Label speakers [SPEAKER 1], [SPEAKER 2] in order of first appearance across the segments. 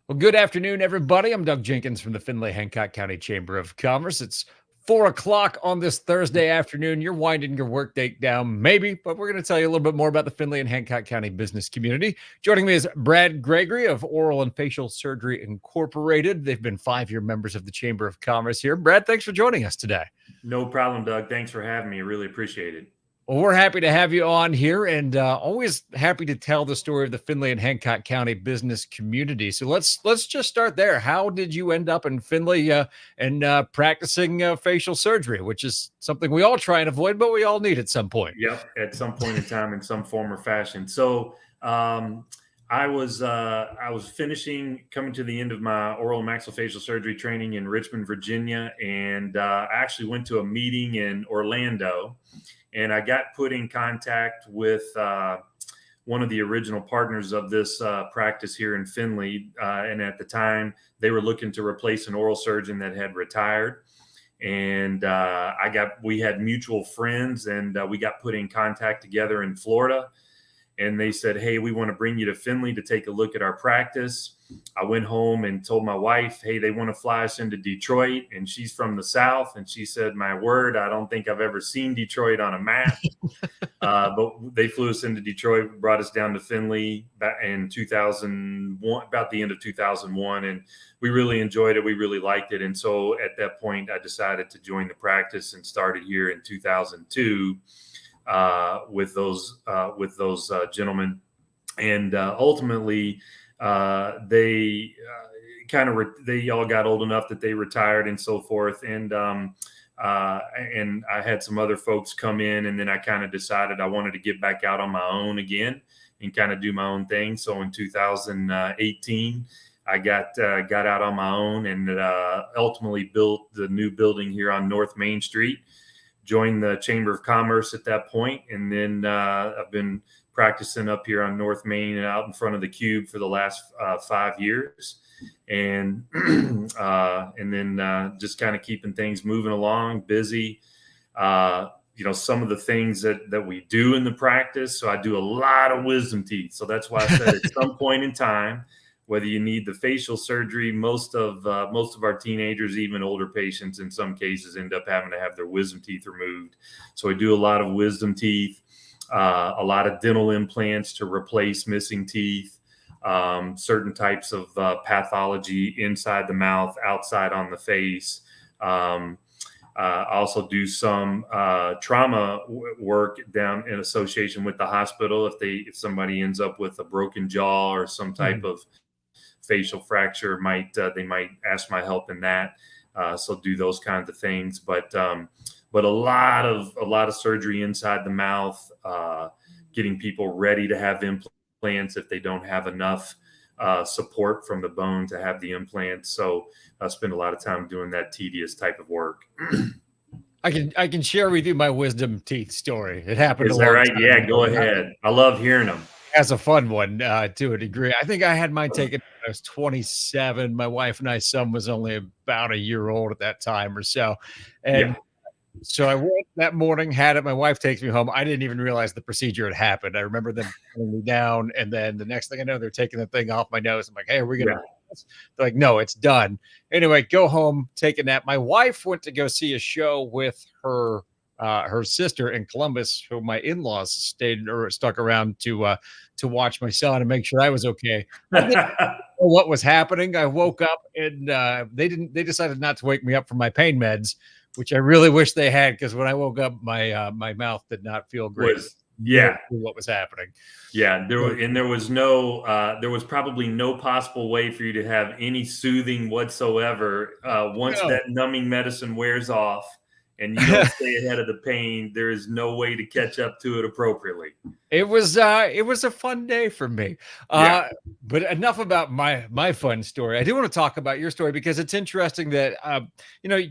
[SPEAKER 1] Well, good afternoon, everybody. I'm Doug Jenkins from the Findlay-Hancock County Chamber of Commerce. It's 4 o'clock on this Thursday afternoon. You're winding your workday down, maybe, but we're going to tell you a little bit more about the Findlay and Hancock County business community. Joining me is Brad Gregory of Oral and Facial Surgery Incorporated. They've been 5-year members of the Chamber of Commerce here. Brad, thanks for joining us today.
[SPEAKER 2] No problem, Doug. Thanks for having me. I really appreciate it.
[SPEAKER 1] Well, we're happy to have you on here and always happy to tell the story of the Findlay and Hancock County business community. So let's just start there. How did you end up in Findlay and practicing facial surgery, which is something we all try and avoid, but we all need at some point?
[SPEAKER 2] Yep, at some point in time, in some form or fashion. So I was coming to the end of my oral and maxillofacial surgery training in Richmond, Virginia, and I actually went to a meeting in Orlando. And I got put in contact with one of the original partners of this practice here in Findlay. And at the time, they were looking to replace an oral surgeon that had retired. And we had mutual friends, and we got put in contact together in Florida. And they said, "Hey, we want to bring you to Findlay to take a look at our practice." I went home and told my wife, "Hey, they want to fly us into Detroit." And she's from the South. And she said, "My word, I don't think I've ever seen Detroit on a map." But they flew us into Detroit, brought us down to Findlay in 2001, about the end of 2001. And we really enjoyed it. We really liked it. And so at that point, I decided to join the practice and started here in 2002. With those gentlemen, and ultimately they they all got old enough that they retired and so forth, and I had some other folks come in, and then I kind of decided I wanted to get back out on my own again and kind of do my own thing. So in 2018, I got out on my own and ultimately built the new building here on North Main Street. Joined the Chamber of Commerce at that point, and then I've been practicing up here on North Main and out in front of the Cube for the last 5 years, and and then just kind of keeping things moving along, busy. Some of the things that we do in the practice. So I do a lot of wisdom teeth. So that's why I said at some point in time, whether you need the facial surgery, most of our teenagers, even older patients, in some cases, end up having to have their wisdom teeth removed. So I do a lot of wisdom teeth, a lot of dental implants to replace missing teeth, certain types of pathology inside the mouth, outside on the face. I also do some trauma work down in association with the hospital. If somebody ends up with a broken jaw or some type of facial fracture, they might ask my help in that. So do those kinds of things, but a lot of surgery inside the mouth, getting people ready to have implants if they don't have enough support from the bone to have the implants. So I spend a lot of time doing that tedious type of work.
[SPEAKER 1] I can share with you my wisdom teeth story. It happened.
[SPEAKER 2] Is that right? Yeah, go ahead. I love hearing them.
[SPEAKER 1] That's a fun one to a degree. I think I had mine taken when I was 27. My wife and I's son was only about a year old at that time or so. And so I went that morning, had it. My wife takes me home. I didn't even realize the procedure had happened. I remember them putting me down. And then the next thing I know, they're taking the thing off my nose. I'm like, "Hey, are we going to do this?" They're like, "No, it's done." Anyway, go home, take a nap. My wife went to go see a show with her sister in Columbus, who my in-laws stayed or stuck around to watch my son and make sure I was okay. I didn't know what was happening. I woke up and they decided not to wake me up from my pain meds, which I really wish they had, because when I woke up, my mouth did not feel great. What was happening?
[SPEAKER 2] Yeah, there was probably no possible way for you to have any soothing whatsoever. Once that numbing medicine wears off and you don't stay ahead of the pain, there is no way to catch up to it appropriately.
[SPEAKER 1] It was a fun day for me. But enough about my fun story. I do want to talk about your story, because it's interesting that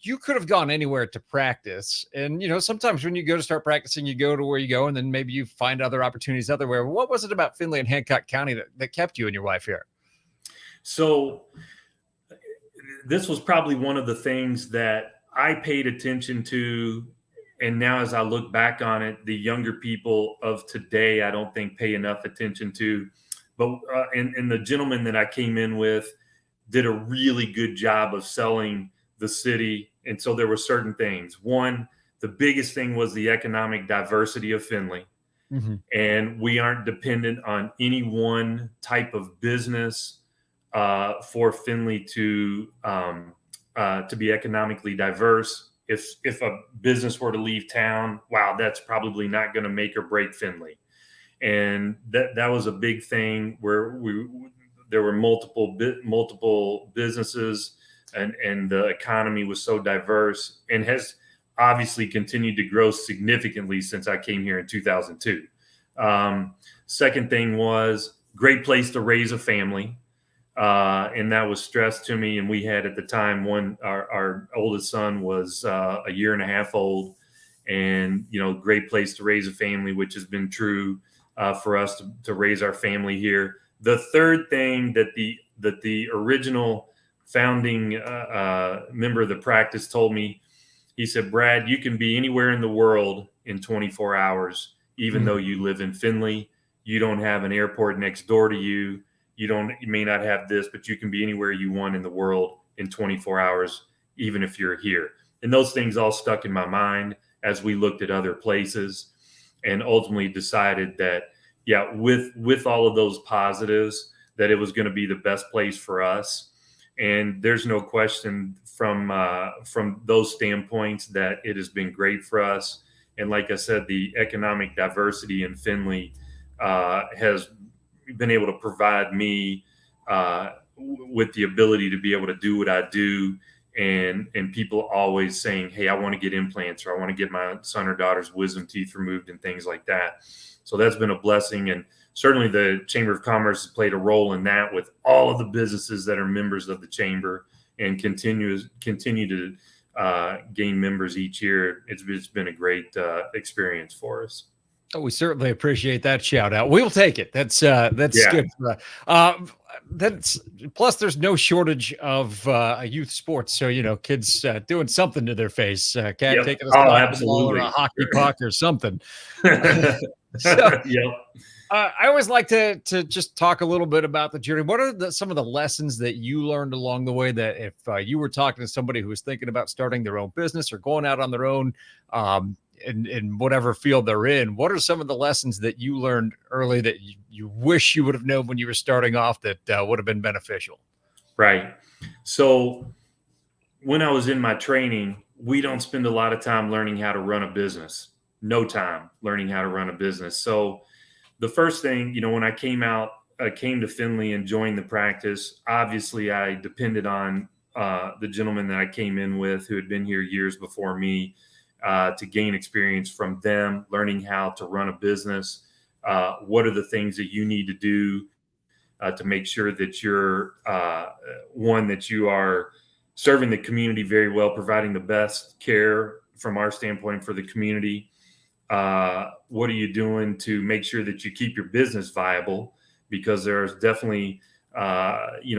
[SPEAKER 1] you could have gone anywhere to practice, and sometimes when you go to start practicing, you go to where you go, and then maybe you find other opportunities everywhere. What was it about Findlay and Hancock County that kept you and your wife here?
[SPEAKER 2] So this was probably one of the things that I paid attention to, and now as I look back on it, the younger people of today, I don't think pay enough attention to. But and the gentleman that I came in with, did a really good job of selling the city. And so there were certain things. One, the biggest thing was the economic diversity of Findlay.
[SPEAKER 1] Mhm.
[SPEAKER 2] And we aren't dependent on any one type of business for Findlay to be economically diverse. If a business were to leave town, wow, that's probably not going to make or break Findlay. And that was a big thing where there were multiple businesses, and the economy was so diverse and has obviously continued to grow significantly since I came here in 2002. Second thing was great place to raise a family. And that was stressed to me. And we had at the time our oldest son was a year and a half old, and great place to raise a family, which has been true for us to raise our family here. The third thing that the original founding member of the practice told me, he said, Brad, you can be anywhere in the world in 24 hours, even though you live in Findlay. You don't have an airport next door to you. You may not have this, but you can be anywhere you want in the world in 24 hours, even if you're here. And those things all stuck in my mind as we looked at other places, and ultimately decided that, yeah, with all of those positives, that it was going to be the best place for us. And there's no question from those standpoints that it has been great for us. And like I said, the economic diversity in Findlay has been able to provide me with the ability to be able to do what I do. And people always saying, hey, I want to get implants, or I want to get my son or daughter's wisdom teeth removed and things like that. So that's been a blessing. And certainly the Chamber of Commerce has played a role in that, with all of the businesses that are members of the Chamber, and continue to gain members each year. It's been a great experience for us.
[SPEAKER 1] Oh, we certainly appreciate that shout out. We'll take it. That's
[SPEAKER 2] Yeah.
[SPEAKER 1] good. That's plus there's no shortage of youth sports. So, kids doing something to their face,
[SPEAKER 2] Yep.
[SPEAKER 1] taking a
[SPEAKER 2] Oh,
[SPEAKER 1] soccer ball or
[SPEAKER 2] absolutely.
[SPEAKER 1] a hockey puck or something. So
[SPEAKER 2] Yep.
[SPEAKER 1] I always like to just talk a little bit about the journey. What are some of the lessons that you learned along the way, that if you were talking to somebody who was thinking about starting their own business or going out on their own, in whatever field they're in, what are some of the lessons that you learned early that you wish you would have known when you were starting off that would have been beneficial?
[SPEAKER 2] Right. So when I was in my training, we don't spend a lot of time learning how to run a business. No time learning how to run a business. So the first thing, when I came to Findlay and joined the practice, obviously I depended on the gentleman that I came in with, who had been here years before me, to gain experience from them, learning how to run a business. What are the things that you need to do to make sure that you're that you are serving the community very well, providing the best care from our standpoint for the community. What are you doing to make sure that you keep your business viable? Because there's definitely,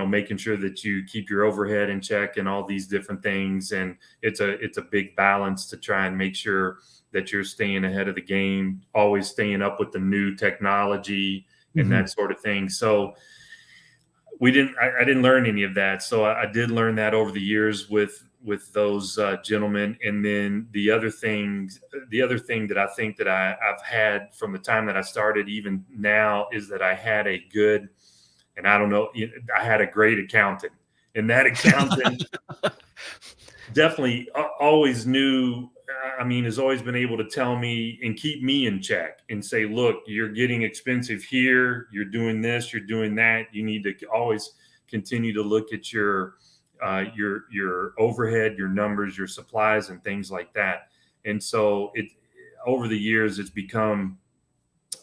[SPEAKER 2] making sure that you keep your overhead in check and all these different things. And it's a big balance to try and make sure that you're staying ahead of the game, always staying up with the new technology and that sort of thing. So I didn't learn any of that. So I did learn that over the years with those gentlemen. And then the other thing that I think that I've had from the time that I started, even now, is that I had a good, and I don't know, I had a great accountant. And that accountant definitely always knew, has always been able to tell me and keep me in check and say, look, you're getting expensive here. You're doing this, you're doing that. You need to always continue to look at your overhead, your numbers, your supplies, and things like that. And so over the years, it's become,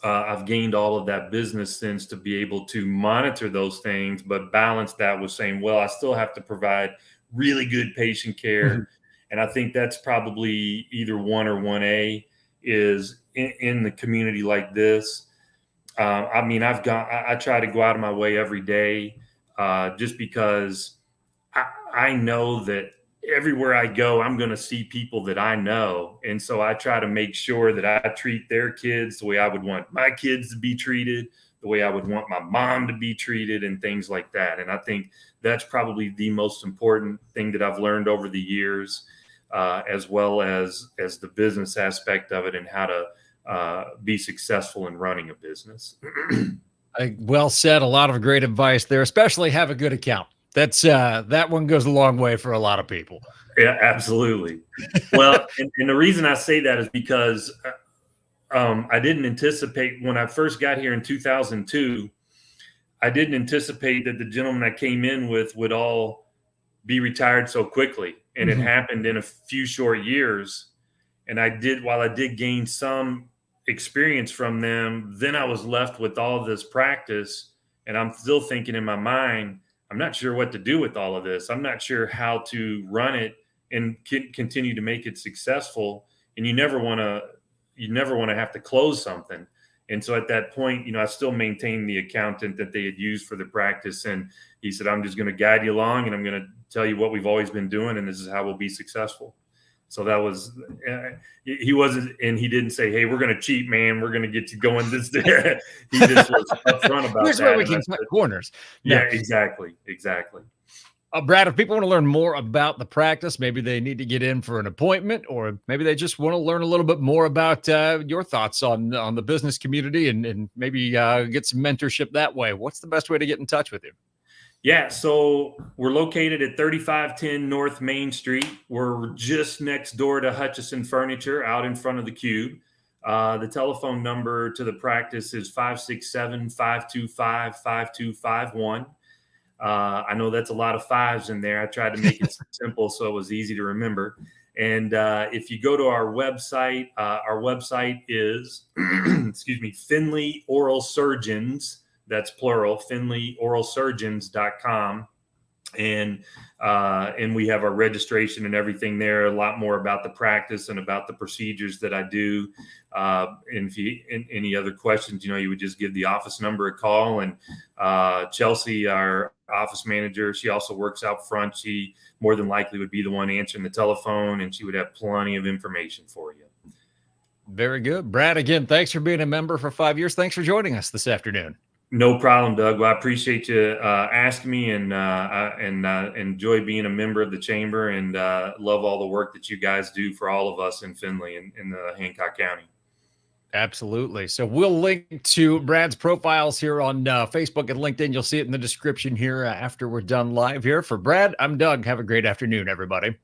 [SPEAKER 2] I've gained all of that business sense to be able to monitor those things, but balance that with saying, well, I still have to provide really good patient care. And I think that's probably either 1 or 1A is in the community like this. I try to go out of my way every day, just because I know that everywhere I go, I'm going to see people that I know. And so I try to make sure that I treat their kids the way I would want my kids to be treated, the way I would want my mom to be treated and things like that. And I think that's probably the most important thing that I've learned over the years, as well as the business aspect of it and how to be successful in running a business.
[SPEAKER 1] Well said. A lot of great advice there, especially have a good account. That one goes a long way for a lot of people.
[SPEAKER 2] Yeah, absolutely. Well, and the reason I say that is because I didn't anticipate when I first got here in 2002. I didn't anticipate that the gentleman I came in with would all be retired so quickly, and it happened in a few short years. And while I did gain some experience from them, then I was left with all this practice, and I'm still thinking in my mind, I'm not sure what to do with all of this. I'm not sure how to run it and continue to make it successful. And you never want to have to close something. And so at that point, I still maintained the accountant that they had used for the practice. And he said, I'm just going to guide you along, and I'm going to tell you what we've always been doing, and this is how we'll be successful. So that was, he wasn't, and he didn't say, hey, we're going to cheat, man. We're going to get you going this day. He just was upfront about
[SPEAKER 1] Here's
[SPEAKER 2] that.
[SPEAKER 1] where we can cut corners.
[SPEAKER 2] Yeah, exactly. Exactly.
[SPEAKER 1] Brad, if people want to learn more about the practice, maybe they need to get in for an appointment, or maybe they just want to learn a little bit more about your thoughts on the business community and maybe get some mentorship that way. What's the best way to get in touch with you?
[SPEAKER 2] Yeah, so we're located at 3510 North Main Street. We're just next door to Hutchison Furniture out in front of the Cube. The telephone number to the practice is 567-525-5251. I know that's a lot of fives in there. I tried to make it simple so it was easy to remember. And if you go to our website is, excuse me, Finley Oral Surgeons. That's plural, FinleyOralSurgeons.com. And we have our registration and everything there, a lot more about the practice and about the procedures that I do. And if you any other questions, you would just give the office number a call. And Chelsea, our office manager, she also works out front. She more than likely would be the one answering the telephone, and she would have plenty of information for you.
[SPEAKER 1] Very good. Brad, again, thanks for being a member for 5 years. Thanks for joining us this afternoon.
[SPEAKER 2] No problem, Doug. Well, I appreciate you asking me, and enjoy being a member of the chamber, and love all the work that you guys do for all of us in Findlay and in the Hancock County.
[SPEAKER 1] Absolutely. So we'll link to Brad's profiles here on Facebook and LinkedIn. You'll see it in the description here after we're done live here. For Brad, I'm Doug. Have a great afternoon, everybody.